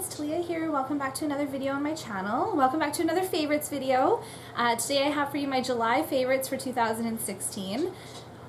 it's Talia here. Welcome back to another video on my channel. Welcome back to another favorites video. Today I have for you my July favorites for 2016.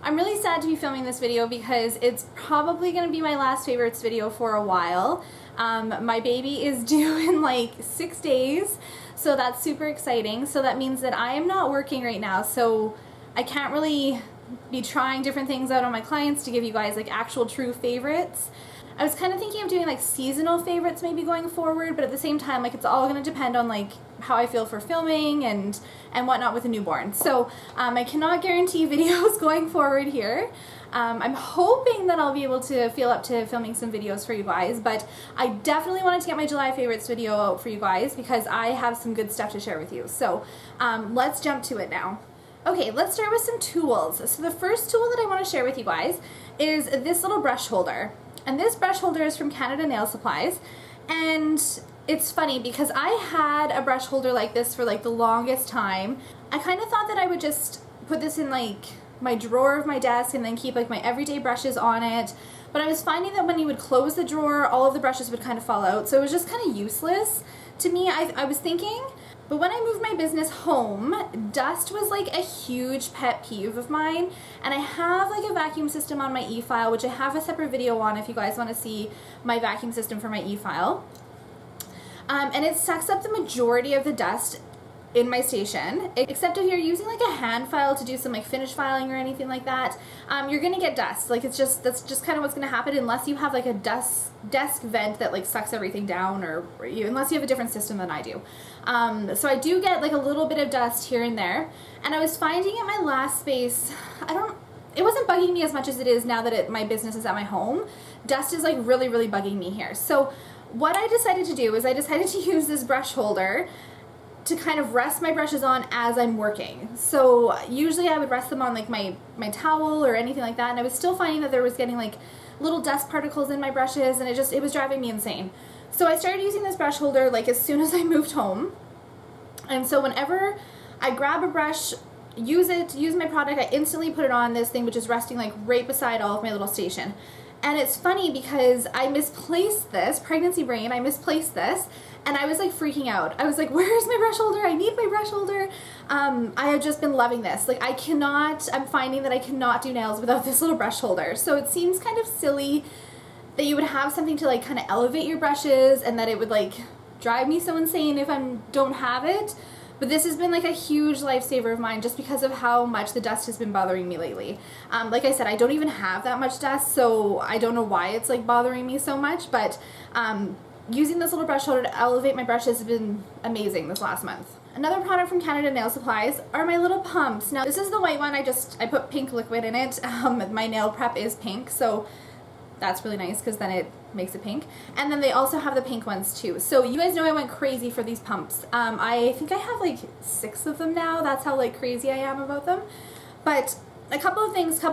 I'm really sad to be filming this video because it's probably going to be my last favorites video for a while. My baby is due in like 6 days, so that's super exciting. So that means that I am not working right now, so I can't really be trying different things out on my clients to give you guys like actual true favorites. I was kind of thinking of doing like seasonal favorites maybe going forward, but at the same time, like it's all going to depend on like how I feel for filming and whatnot with a newborn. So I cannot guarantee videos going forward here. I'm hoping that I'll be able to feel up to filming some videos for you guys, but I definitely wanted to get my July favorites video out for you guys because I have some good stuff to share with you. So let's jump to it now. Okay, let's start with some tools. So the first tool that I want to share with you guys is this little brush holder. And this brush holder is from Canada Nail Supplies, and it's funny because I had a brush holder like this for like the longest time. I kind of thought that I would just put this in like my drawer of my desk and then keep like my everyday brushes on it, but I was finding that when you would close the drawer, all of the brushes would kind of fall out, so it was just kind of useless to me. I was thinking, but when I moved my business home, dust was like a huge pet peeve of mine, and I have like a vacuum system on my e-file, which I have a separate video on if you guys want to see my vacuum system for my e-file. And it sucks up the majority of the dust in my station, except if you're using like a hand file to do some like finish filing or anything like that, you're gonna get dust. Like that's just kind of what's gonna happen unless you have like a desk vent that like sucks everything down, or unless you have a different system than I do. So I do get like a little bit of dust here and there, and I was finding at my last space, it wasn't bugging me as much as it is now that my business is at my home. Dust is like really bugging me here. So what I decided to do is I decided to use this brush holder to kind of rest my brushes on as I'm working. So usually I would rest them on like my towel or anything like that, and I was still finding that there was getting like little dust particles in my brushes, and it was driving me insane. So I started using this brush holder like as soon as I moved home, and so whenever I grab a brush, use my product, I instantly put it on this thing, which is resting like right beside all of my little station. And it's funny because I misplaced this, pregnancy brain, I misplaced this, and I was like freaking out. I was like, where's my brush holder? I need my brush holder. I have just been loving this. Like I'm finding that I cannot do nails without this little brush holder. So it seems kind of silly that you would have something to like kind of elevate your brushes, and that it would like drive me so insane if I don't have it. But this has been like a huge lifesaver of mine just because of how much the dust has been bothering me lately. Like I said, I don't even have that much dust, so I don't know why it's like bothering me so much, but using this little brush holder to elevate my brushes has been amazing this last month. Another product from Canada Nail Supplies are my little pumps. Now this is the white one, I put pink liquid in it. My nail prep is pink, so that's really nice because then it makes it pink. And then they also have the pink ones too. So you guys know I went crazy for these pumps. I think I have like 6 of them now. That's how like crazy I am about them. But a couple of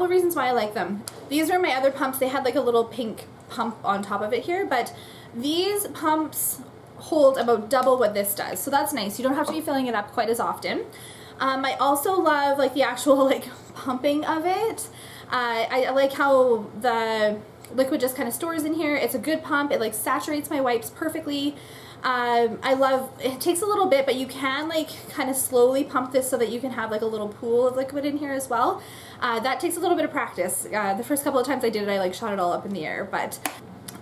reasons why I like them. These were my other pumps. They had like a little pink pump on top of it here, but these pumps hold about double what this does. So that's nice. You don't have to be filling it up quite as often. I also love like the actual like pumping of it. I like how the liquid just kind of stores in here. It's a good pump. It like saturates my wipes perfectly. It takes a little bit, but you can like kind of slowly pump this so that you can have like a little pool of liquid in here as well. That takes a little bit of practice. The first couple of times I did it, I like shot it all up in the air, but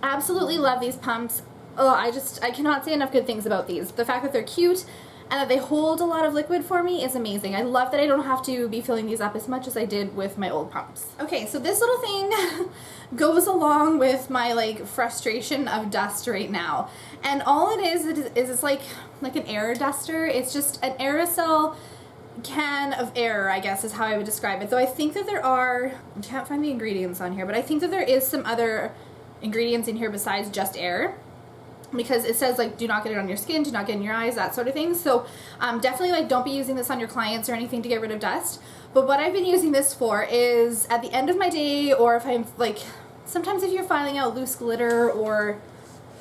absolutely love these pumps. Oh, I cannot say enough good things about these. The fact that they're cute and that they hold a lot of liquid for me is amazing. I love that I don't have to be filling these up as much as I did with my old pumps. Okay, so this little thing goes along with my like frustration of dust right now. And all it is it's like an air duster. It's just an aerosol can of air, I guess is how I would describe it. Though I think that I can't find the ingredients on here, but I think that there is some other ingredients in here besides just air, because it says like do not get it on your skin, do not get in your eyes, that sort of thing. So definitely like don't be using this on your clients or anything to get rid of dust. But what I've been using this for is at the end of my day, or if I'm like, sometimes if you're filing out loose glitter or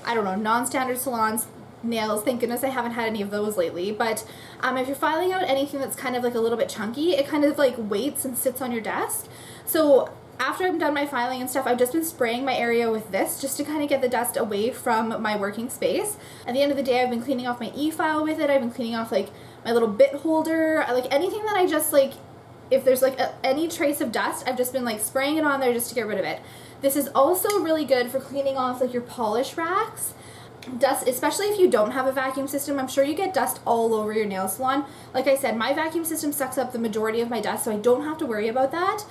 I don't know, non-standard salons nails, thank goodness I haven't had any of those lately, but if you're filing out anything that's kind of like a little bit chunky, it kind of like waits and sits on your desk. So after I'm done my filing and stuff, I've just been spraying my area with this just to kind of get the dust away from my working space. At the end of the day, I've been cleaning off my e-file with it. I've been cleaning off like my little bit holder, like anything that I just like, if there's like any trace of dust, I've just been like spraying it on there just to get rid of it. This is also really good for cleaning off like your polish racks. Dust, especially if you don't have a vacuum system, I'm sure you get dust all over your nail salon. Like I said, my vacuum system sucks up the majority of my dust, so I don't have to worry about that.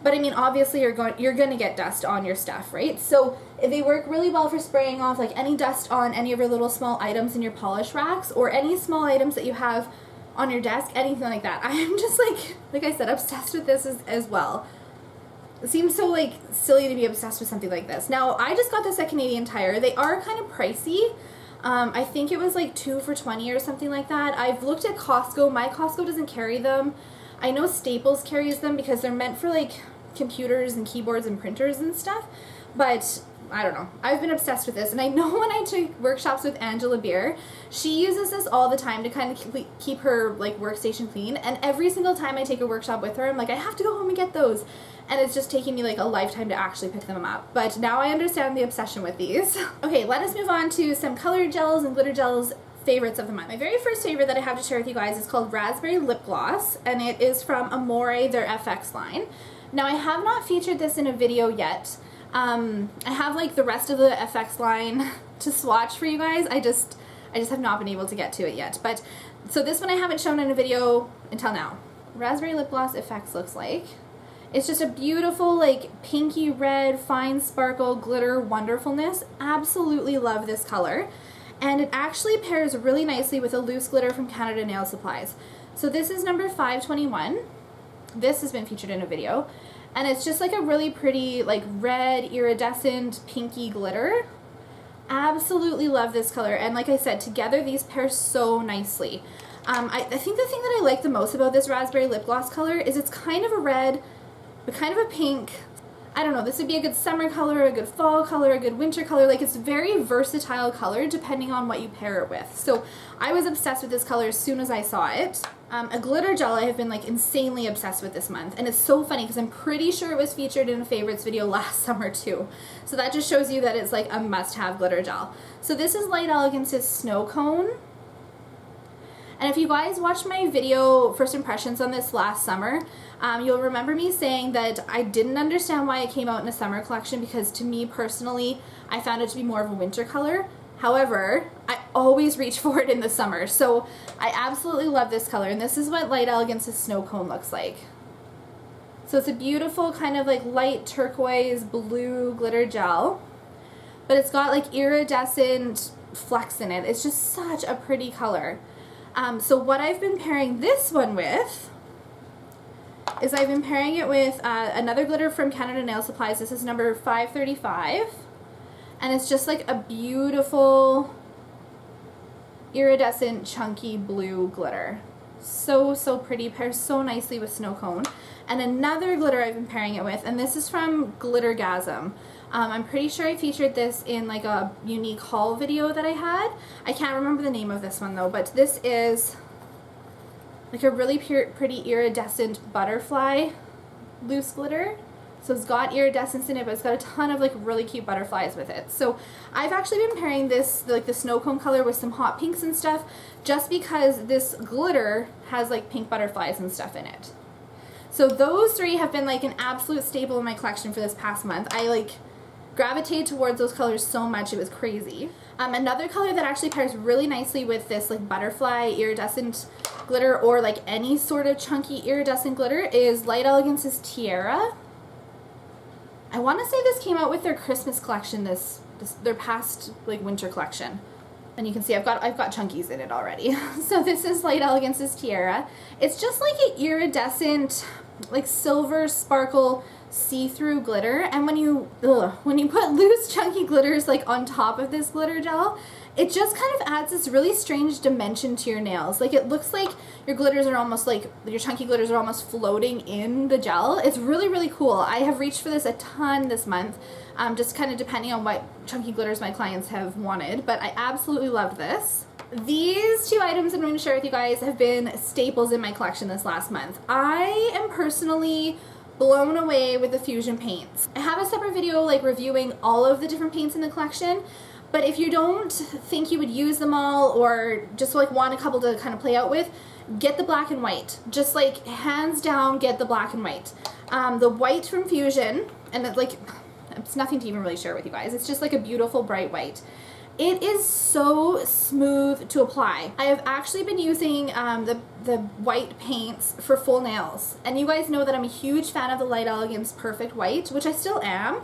But I mean, obviously you're going to get dust on your stuff, right? So they work really well for spraying off like any dust on any of your little small items in your polish racks or any small items that you have on your desk, anything like that. I am just like I said, obsessed with this as well. It seems so like silly to be obsessed with something like this. Now, I just got this at Canadian Tire. They are kind of pricey. I think it was like 2 for $20 or something like that. I've looked at Costco. My Costco doesn't carry them. I know Staples carries them because they're meant for like computers and keyboards and printers and stuff, but I don't know. I've been obsessed with this, and I know when I took workshops with Angela Beer, she uses this all the time to kind of keep her like workstation clean, and every single time I take a workshop with her, I'm like, I have to go home and get those, and it's just taking me like a lifetime to actually pick them up, but now I understand the obsession with these. Okay, let us move on to some color gels and glitter gels favorites of the month. My very first favorite that I have to share with you guys is called Raspberry Lip Gloss, and it is from Amore, their FX line. Now, I have not featured this in a video yet. I have like the rest of the FX line to swatch for you guys. I just have not been able to get to it yet. But so this one I haven't shown in a video until now. Raspberry Lip Gloss FX looks like. It's just a beautiful like pinky red fine sparkle glitter wonderfulness. Absolutely love this color. And it actually pairs really nicely with a loose glitter from Canada Nail Supplies. So this is number 521. This has been featured in a video, and it's just like a really pretty like red iridescent pinky glitter. Absolutely love this color, and like I said, together these pair so nicely. I think the thing that I like the most about this raspberry lip gloss color is it's kind of a red but kind of a pink. I don't know, this would be a good summer color, a good fall color, a good winter color. Like, it's very versatile color depending on what you pair it with. So I was obsessed with this color as soon as I saw it. A glitter gel I have been like insanely obsessed with this month, and it's so funny because I'm pretty sure it was featured in a favorites video last summer too. So that just shows you that it's like a must-have glitter gel. So this is Light Elegance's Snow Cone. And if you guys watched my video first impressions on this last summer, you'll remember me saying that I didn't understand why it came out in a summer collection, because to me personally, I found it to be more of a winter color. However, I always reach for it in the summer, so I absolutely love this color, and this is what Light Elegance's Snow Cone looks like. So it's a beautiful kind of like light turquoise blue glitter gel, but it's got like iridescent flecks in it. It's just such a pretty color. So what I've been pairing this one with is I've been pairing it with another glitter from Canada Nail Supplies. This is number 535. And it's just like a beautiful iridescent chunky blue glitter. So, so pretty. Pairs so nicely with Snow Cone. And another glitter I've been pairing it with, and this is from Glittergasm. I'm pretty sure I featured this in like a unique haul video that I had. I can't remember the name of this one though, but this is like a really pretty iridescent butterfly loose glitter. So it's got iridescence in it, but it's got a ton of like really cute butterflies with it. So I've actually been pairing this, like the Snow Cone color, with some hot pinks and stuff, just because this glitter has like pink butterflies and stuff in it. So those three have been like an absolute staple in my collection for this past month. I like gravitated towards those colors so much, it was crazy. Another color that actually pairs really nicely with this like butterfly iridescent glitter, or like any sort of chunky iridescent glitter, is Light Elegance's Tiara. I want to say this came out with their Christmas collection, their past like winter collection. And you can see I've got chunkies in it already. So this is Light Elegance's Tiara. It's just like an iridescent, like silver sparkle see-through glitter, and when you put loose chunky glitters like on top of this glitter gel, it just kind of adds this really strange dimension to your nails. Like, it looks like your glitters are almost like, your chunky glitters are almost floating in the gel. It's really, really cool. I have reached for this a ton this month, just kind of depending on what chunky glitters my clients have wanted, but I absolutely love this. These two items I'm going to share with you guys have been staples in my collection this last month. I am personally blown away with the Fusion paints. I have a separate video like reviewing all of the different paints in the collection, but if you don't think you would use them all or just like want a couple to kind of play out with, get the black and white. Just like hands down, get the black and white. The white from Fusion, and it's like, it's nothing to even really share with you guys. It's just like a beautiful bright white. It is so smooth to apply. I have actually been using the white paints for full nails. And you guys know that I'm a huge fan of the Light Elegance Perfect White, which I still am,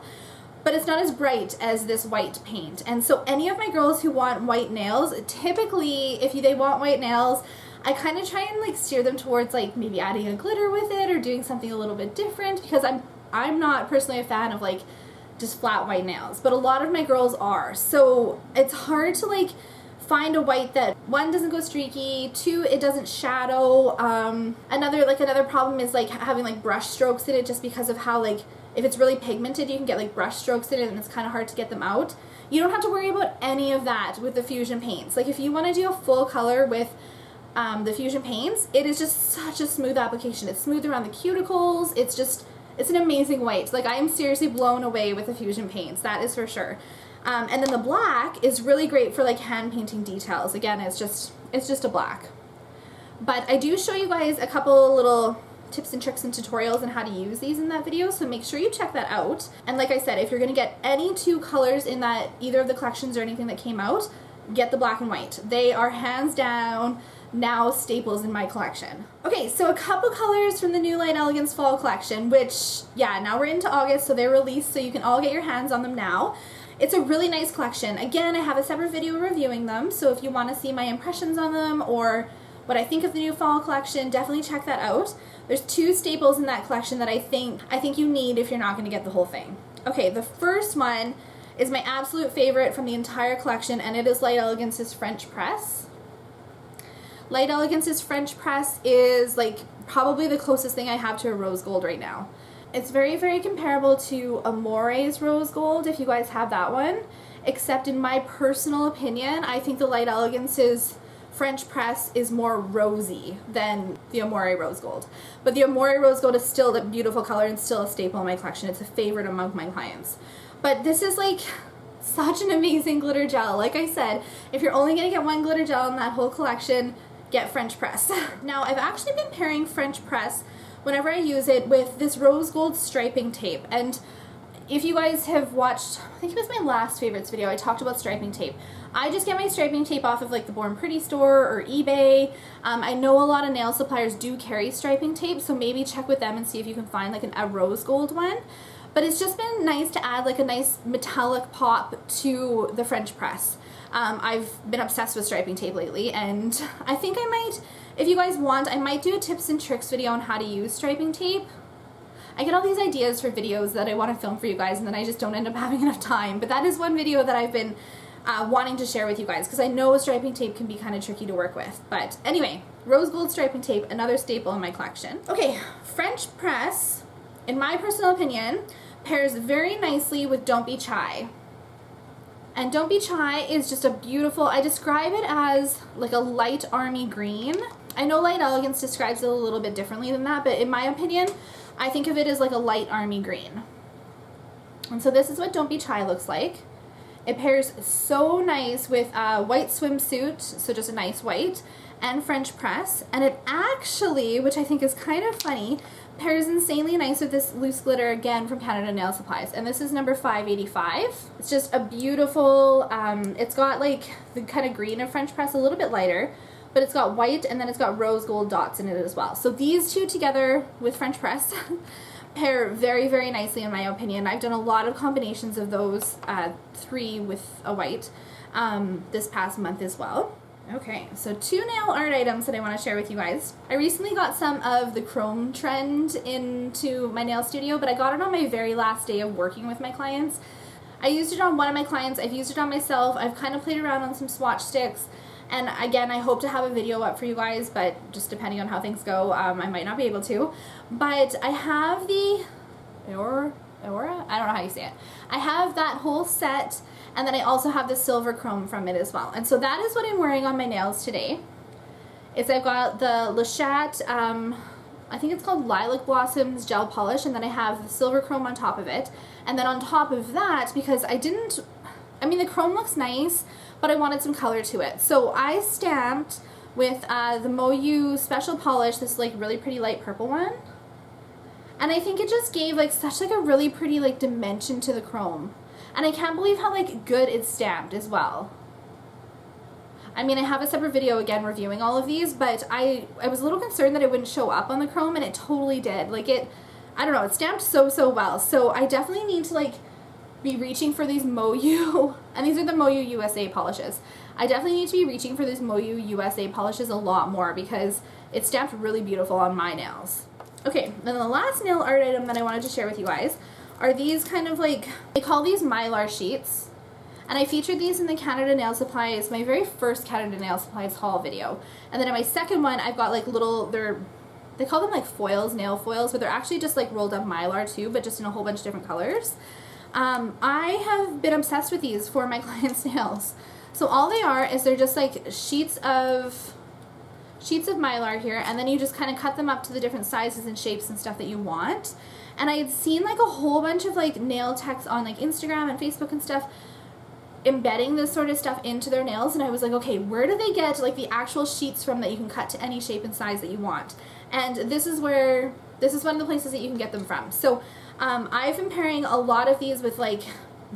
but it's not as bright as this white paint. And so any of my girls who want white nails, typically if they want white nails, I kind of try and like steer them towards like maybe adding a glitter with it or doing something a little bit different, because I'm not personally a fan of like just flat white nails, but a lot of my girls are. So it's hard to like find a white that, one, doesn't go streaky, two, it doesn't shadow. Another problem is like having like brush strokes in it, just because of how like if it's really pigmented you can get like brush strokes in it and it's kind of hard to get them out. You don't have to worry about any of that with the Fusion paints. Like if you want to do a full color with the Fusion paints, it is just such a smooth application. It's smooth around the cuticles. It's an amazing white. Like I am seriously blown away with the Fusion paints, that is for sure. And then the black is really great for like hand painting details. Again, it's just a black. But I do show you guys a couple little tips and tricks and tutorials on how to use these in that video, so make sure you check that out. And like I said, if you're gonna get any two colors in that, either of the collections or anything that came out, get the black and white. They are hands down now staples in my collection. Okay, so a couple colors from the new Light Elegance Fall collection, which, yeah, now we're into August, so they're released, so you can all get your hands on them now. It's a really nice collection. Again, I have a separate video reviewing them, so if you want to see my impressions on them or what I think of the new fall collection, definitely check that out. There's two staples in that collection that I think you need if you're not going to get the whole thing. Okay, the first one is my absolute favorite from the entire collection, and it is Light Elegance's French Press. Light Elegance's French Press is like probably the closest thing I have to a rose gold right now. It's very, very comparable to Amore's rose gold, if you guys have that one, except in my personal opinion, I think the Light Elegance's French Press is more rosy than the Amore rose gold. But the Amore rose gold is still the beautiful color and still a staple in my collection. It's a favorite among my clients. But this is like such an amazing glitter gel. Like I said, if you're only going to get one glitter gel in that whole collection, get French Press. Now, I've actually been pairing French Press whenever I use it with this rose gold striping tape. And if you guys have watched, I think it was my last favorites video, I talked about striping tape. I just get my striping tape off of like the Born Pretty store or eBay. I know a lot of nail suppliers do carry striping tape, so maybe check with them and see if you can find like a rose gold one. But it's just been nice to add like a nice metallic pop to the French Press. I've been obsessed with striping tape lately, and I think I might, if you guys want, I might do a tips and tricks video on how to use striping tape. I get all these ideas for videos that I want to film for you guys, and then I just don't end up having enough time. But that is one video that I've been wanting to share with you guys, because I know striping tape can be kind of tricky to work with. But anyway, rose gold striping tape, another staple in my collection. Okay, French Press, in my personal opinion, pairs very nicely with Don't Be Shy. And Don't Be Shy is just a beautiful, I describe it as like a light army green. I know Light Elegance describes it a little bit differently than that, but in my opinion, I think of it as like a light army green. And so this is what Don't Be Shy looks like. It pairs so nice with a white swimsuit, so just a nice white, and French Press. And it actually, which I think is kind of funny, pairs insanely nice with this loose glitter, again from Canada Nail Supplies, and this is number 585. It's just a beautiful, it's got like the kind of green of French Press, a little bit lighter, but it's got white and then it's got rose gold dots in it as well. So these two together with French Press pair very, very nicely in my opinion. I've done a lot of combinations of those three with a white this past month as well. Okay, so two nail art items that I want to share with you guys. I recently got some of the chrome trend into my nail studio, but I got it on my very last day of working with my clients. I used it on one of my clients, I've used it on myself, I've kind of played around on some swatch sticks, and again, I hope to have a video up for you guys, but just depending on how things go, I might not be able to. But I have the Aura? I don't know how you say it. I have that whole set, and then I also have the silver chrome from it as well. And so that is what I'm wearing on my nails today. I've got the Le Chat I think it's called Lilac Blossoms gel polish, and then I have silver chrome on top of it. And then on top of that, because the chrome looks nice, but I wanted some color to it. So I stamped with the Moyu Special Polish, this like really pretty light purple one. And I think it just gave like such like a really pretty like dimension to the chrome. And I can't believe how like good it's stamped as well. I mean, I have a separate video again reviewing all of these, but I was a little concerned that it wouldn't show up on the chrome, and it totally did. Like I don't know, it stamped so well. So I definitely need to like be reaching for these Moyu, and these are the Moyu USA polishes. I definitely need to be reaching for these Moyu USA polishes a lot more because it stamped really beautiful on my nails. Okay, then the last nail art item that I wanted to share with you guys are these kind of like, they call these Mylar sheets. And I featured these in the Canada Nail Supplies, my very first Canada Nail Supplies haul video. And then in my second one, I've got like little, they call them like foils, nail foils, but they're actually just like rolled up Mylar too, but just in a whole bunch of different colors. I have been obsessed with these for my clients' nails. So all they are is they're just like sheets of Mylar here, and then you just kind of cut them up to the different sizes and shapes and stuff that you want. And I had seen like a whole bunch of like nail techs on like Instagram and Facebook and stuff embedding this sort of stuff into their nails, and I was like, okay, where do they get like the actual sheets from that you can cut to any shape and size that you want? And this is one of the places that you can get them from. So I've been pairing a lot of these with like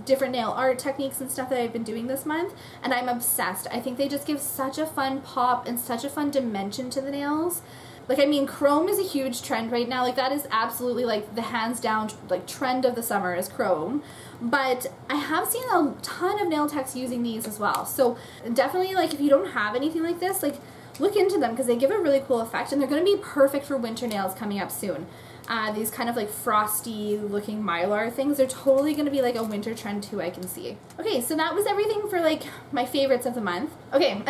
different nail art techniques and stuff that I've been doing this month, and I'm obsessed. I think they just give such a fun pop and such a fun dimension to the nails. Like, I mean, chrome is a huge trend right now. Like, that is absolutely, like, the hands-down, like, trend of the summer is chrome. But I have seen a ton of nail techs using these as well. So, definitely, like, if you don't have anything like this, like, look into them because they give a really cool effect. And they're going to be perfect for winter nails coming up soon. These kind of, like, frosty-looking Mylar things, they're totally going to be, like, a winter trend, too, I can see. Okay, so that was everything for, like, my favorites of the month. Okay,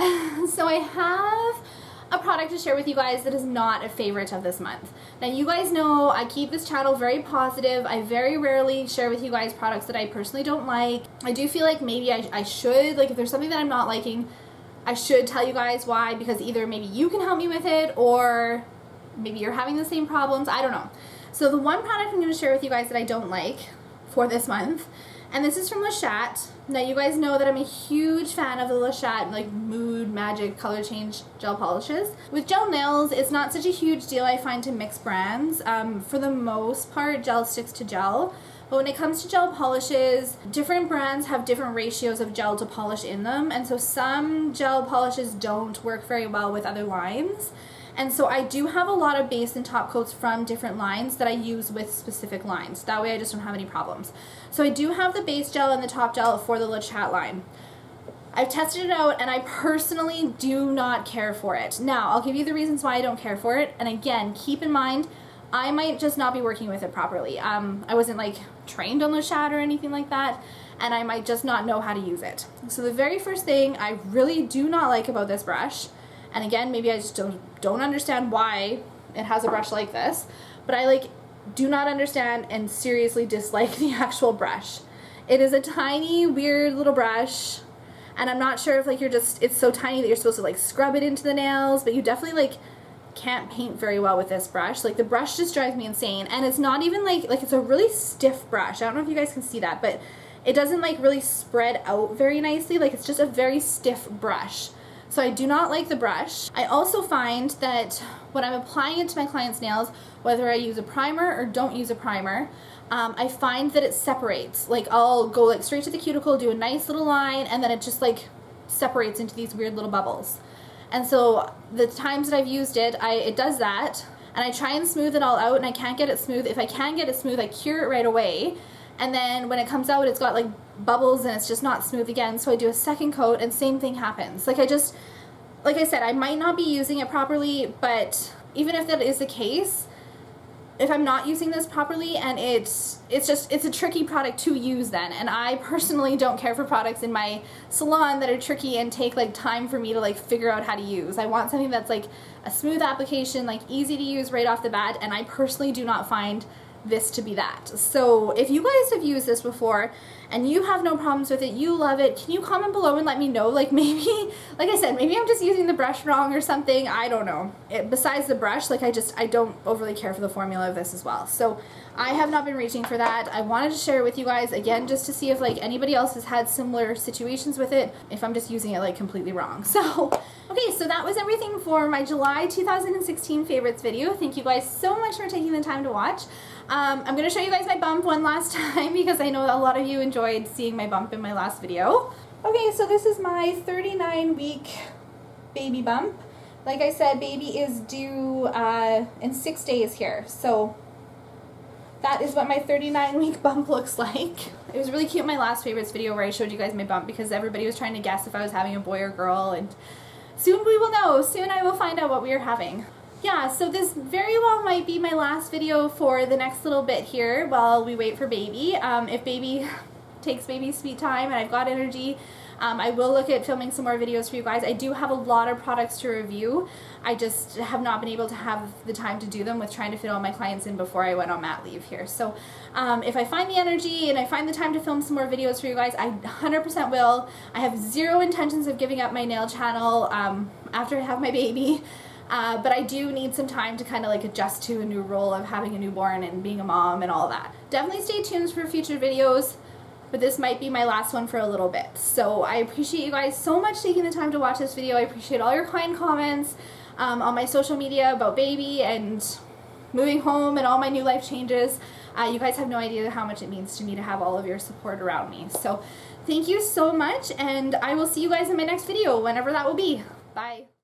so I have a product to share with you guys that is not a favorite of this month. Now, you guys know I keep this channel very positive. I very rarely share with you guys products that I personally don't like. I do feel like maybe I should, like, if there's something that I'm not liking, I should tell you guys why, because either maybe you can help me with it or maybe you're having the same problems. I don't know. So the one product I'm going to share with you guys that I don't like for this month, and this is from Le Chat. Now, you guys know that I'm a huge fan of the Le Chat, like, Mood Magic Color Change gel polishes. With gel nails, it's not such a huge deal, I find, to mix brands. For the most part, gel sticks to gel. But when it comes to gel polishes, different brands have different ratios of gel to polish in them. And so some gel polishes don't work very well with other lines. And so I do have a lot of base and top coats from different lines that I use with specific lines. That way I just don't have any problems. So I do have the base gel and the top gel for the Le Chat line. I've tested it out and I personally do not care for it. Now, I'll give you the reasons why I don't care for it. And again, keep in mind, I might just not be working with it properly. I wasn't like trained on Le Chat or anything like that, and I might just not know how to use it. So the very first thing I really do not like about this brush, and again, maybe I just don't understand why it has a brush like this, but I like do not understand and seriously dislike the actual brush. It is a tiny, weird little brush, and I'm not sure if like it's so tiny that you're supposed to like scrub it into the nails, but you definitely like can't paint very well with this brush. Like, the brush just drives me insane, and it's not even like it's a really stiff brush. I don't know if you guys can see that, but it doesn't like really spread out very nicely. Like, it's just a very stiff brush. So I do not like the brush. I also find that when I'm applying it to my clients' nails, whether I use a primer or don't use a primer, I find that it separates. Like, I'll go like straight to the cuticle, do a nice little line, and then it just like separates into these weird little bubbles. And so the times that I've used it, it does that, and I try and smooth it all out, and I can't get it smooth. If I can get it smooth, I cure it right away, and then when it comes out, it's got like bubbles and it's just not smooth again, so I do a second coat and same thing happens. Like, like I said, I might not be using it properly, but even if that is the case, if I'm not using this properly, and it's a tricky product to use then, and I personally don't care for products in my salon that are tricky and take like time for me to like figure out how to use. I want something that's like a smooth application, like easy to use right off the bat, and I personally do not find this to be that. So if you guys have used this before and you have no problems with it, you love it, can you comment below and let me know? Like maybe, like I said, maybe I'm just using the brush wrong or something. I don't know. Besides the brush, like I don't overly care for the formula of this as well. So I have not been reaching for that. I wanted to share it with you guys again just to see if like anybody else has had similar situations with it, if I'm just using it like completely wrong. So okay, so that was everything for my July 2016 favorites video. Thank you guys so much for taking the time to watch. I'm going to show you guys my bump one last time because I know a lot of you enjoyed seeing my bump in my last video. Okay, so this is my 39-week baby bump. Like I said, baby is due in 6 days here. So that is what my 39-week bump looks like. It was really cute in my last favorites video where I showed you guys my bump because everybody was trying to guess if I was having a boy or girl, and soon we will know. Soon I will find out what we are having. Yeah, so this very well might be my last video for the next little bit here while we wait for baby. If baby takes baby's sweet time and I've got energy, I will look at filming some more videos for you guys. I do have a lot of products to review. I just have not been able to have the time to do them with trying to fit all my clients in before I went on mat leave here. So if I find the energy and I find the time to film some more videos for you guys, I 100% will. I have zero intentions of giving up my nail channel after I have my baby. But I do need some time to kind of like adjust to a new role of having a newborn and being a mom and all that. Definitely stay tuned for future videos, but this might be my last one for a little bit. So I appreciate you guys so much taking the time to watch this video. I appreciate all your kind comments on my social media about baby and moving home and all my new life changes. You guys have no idea how much it means to me to have all of your support around me. So thank you so much, and I will see you guys in my next video, whenever that will be. Bye.